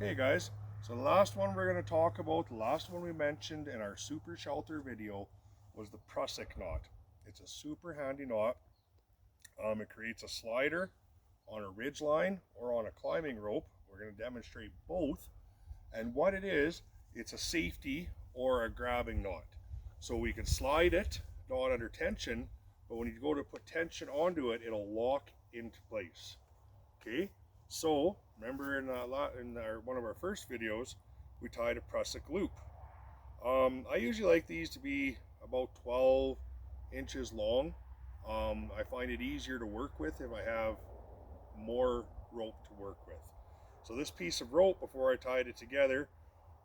Okay guys, so the last one we're going to talk about, the last one we mentioned in our super shelter video was the Prussik knot. It's a super handy knot. It creates a slider on a ridge line or on a climbing rope. We're going to demonstrate both. And what it is, it's a safety or a grabbing knot. So we can slide it, not under tension, but when you go to put tension onto it, it'll lock into place. Okay, so remember in one of our first videos, we tied a Prussik loop. I usually like these to be about 12 inches long. I find it easier to work with if I have more rope to work with. So this piece of rope, before I tied it together,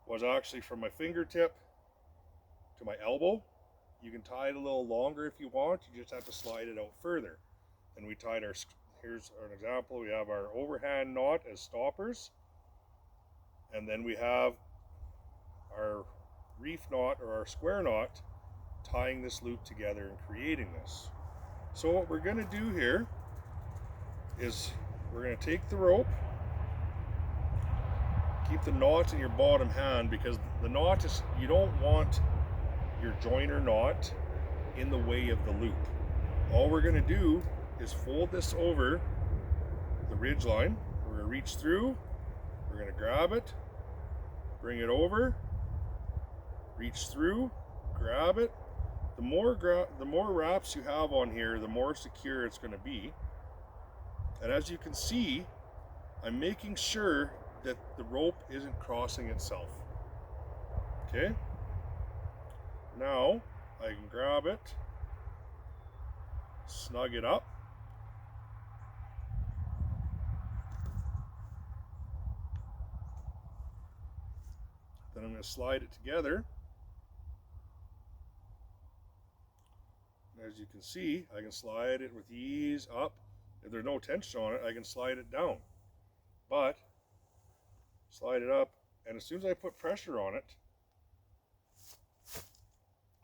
was actually from my fingertip to my elbow. You can tie it a little longer if you want, you just have to slide it out further. And we tied our, here's an example, we have our overhand knot as stoppers, and then we have our reef knot or our square knot tying this loop together and creating this. So what we're going to do here is we're going to take the rope, keep the knot in your bottom hand, because the knot is, you don't want your joiner knot in the way of the loop. All we're going to do is fold this over the ridge line. We're going to reach through, we're going to grab it, bring it over, reach through, grab it. The more wraps you have on here, the more secure it's going to be. And as you can see, I'm making sure that the rope isn't crossing itself. Okay? Now I can grab it, snug it up, then I'm going to slide it together. As you can see, I can slide it with ease up. If there's no tension on it, I can slide it down. But slide it up, and as soon as I put pressure on it,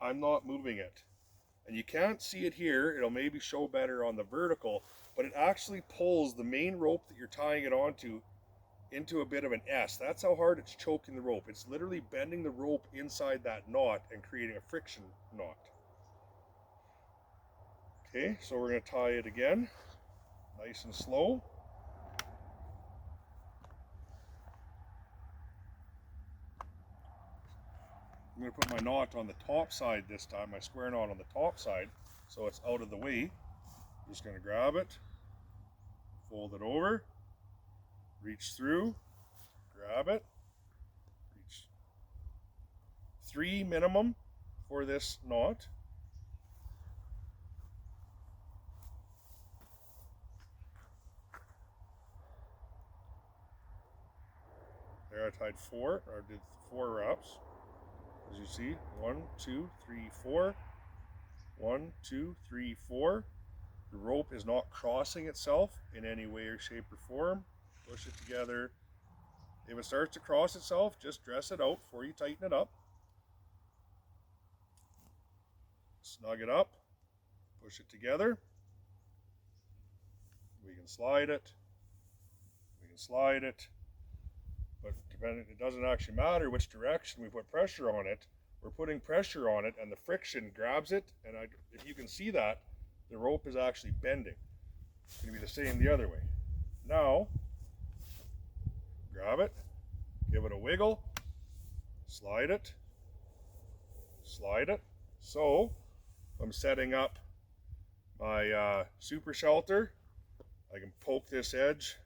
I'm not moving it. And you can't see it here, it'll maybe show better on the vertical, but it actually pulls the main rope that you're tying it onto into a bit of an S. That's how hard it's choking the rope. It's literally bending the rope inside that knot and creating a friction knot. Okay, so we're going to tie it again, nice and slow. I'm going to put my knot on the top side this time, my square knot on the top side, so it's out of the way. I'm just going to grab it, fold it over, reach through, grab it, reach. 3 minimum for this knot. There I tied 4, or did 4 wraps. As you see, 1, 2, 3, 4. 1, 2, 3, 4. The rope is not crossing itself in any way or shape or form. Push it together. If it starts to cross itself, just dress it out before you tighten it up. Snug it up. Push it together. We can slide it. We can slide it. But it doesn't actually matter which direction we put pressure on it. We're putting pressure on it and the friction grabs it, and if you can see that, the rope is actually bending. It's going to be the same the other way. Now, grab it, give it a wiggle, slide it, slide it. So, I'm setting up my super shelter. I can poke this edge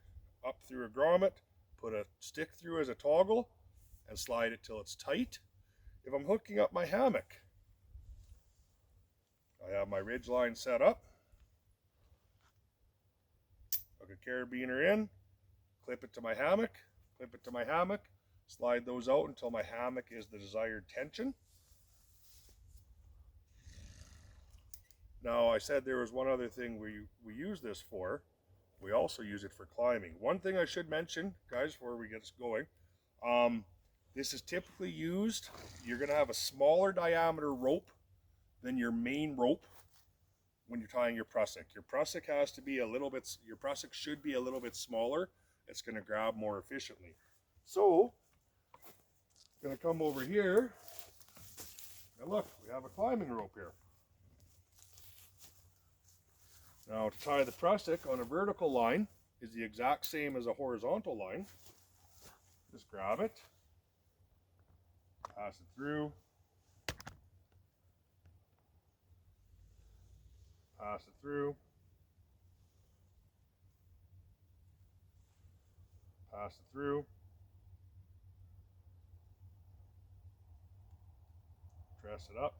up through a grommet, put a stick through as a toggle, and slide it till it's tight. If I'm hooking up my hammock, I have my ridge line set up, hook a carabiner in, clip it to my hammock, slide those out until my hammock is the desired tension. Now I said there was one other thing we use this for. We also use it for climbing. One thing I should mention, guys, before we get going, this is typically used, you're going to have a smaller diameter rope than your main rope when you're tying your Prussik. Your Prussik should be a little bit smaller. It's going to grab more efficiently. So, I'm going to come over here, and look, we have a climbing rope here. Now, to tie the Prussik on a vertical line is the exact same as a horizontal line. Just grab it, pass it through, pass it through, pass it through, dress it up,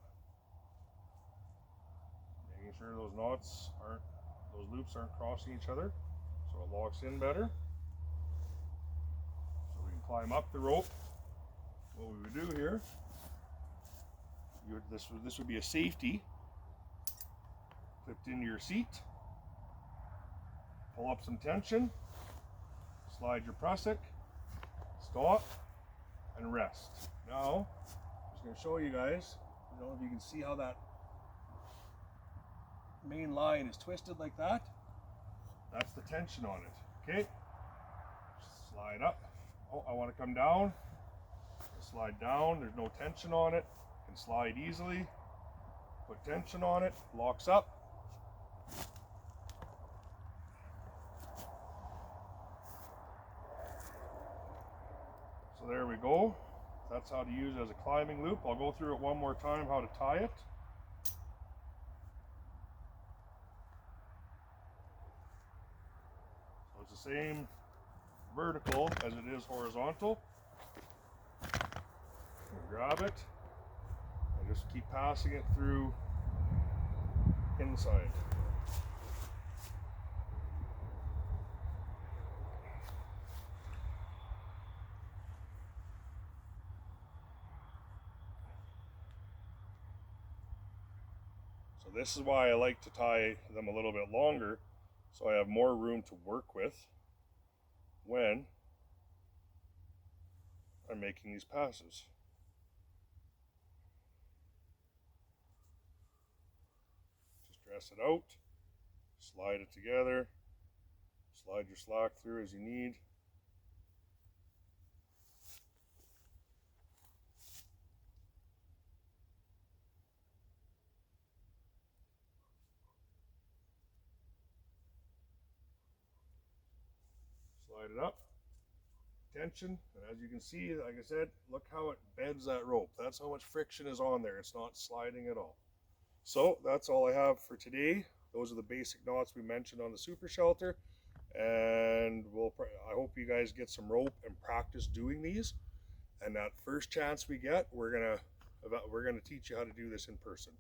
making sure those loops aren't crossing each other, so it locks in better. So we can climb up the rope. What we would do here, this would be a safety clipped into your seat. Pull up some tension, slide your Prussik, stop, and rest. Now, I'm just going to show you guys, I don't know if you can see how that main line is twisted like that. That's the tension on it. Okay, slide up. Oh, I want to come down. Slide down, there's no tension on it. Can slide easily. Put tension on it, locks up. So there we go. That's how to use it as a climbing loop. I'll go through it one more time how to tie it. So it's the same vertical as it is horizontal. Grab it and just keep passing it through inside. So this is why I like to tie them a little bit longer, so I have more room to work with when I'm making these passes. Just dress it out, slide it together, slide your slack through as you need. Slide it up, tension, and as you can see, like I said, look how it bends that rope. That's how much friction is on there. It's not sliding at all. So that's all I have for today. Those are the basic knots we mentioned on the super shelter, and I hope you guys get some rope and practice doing these. And that first chance we get, we're gonna teach you how to do this in person.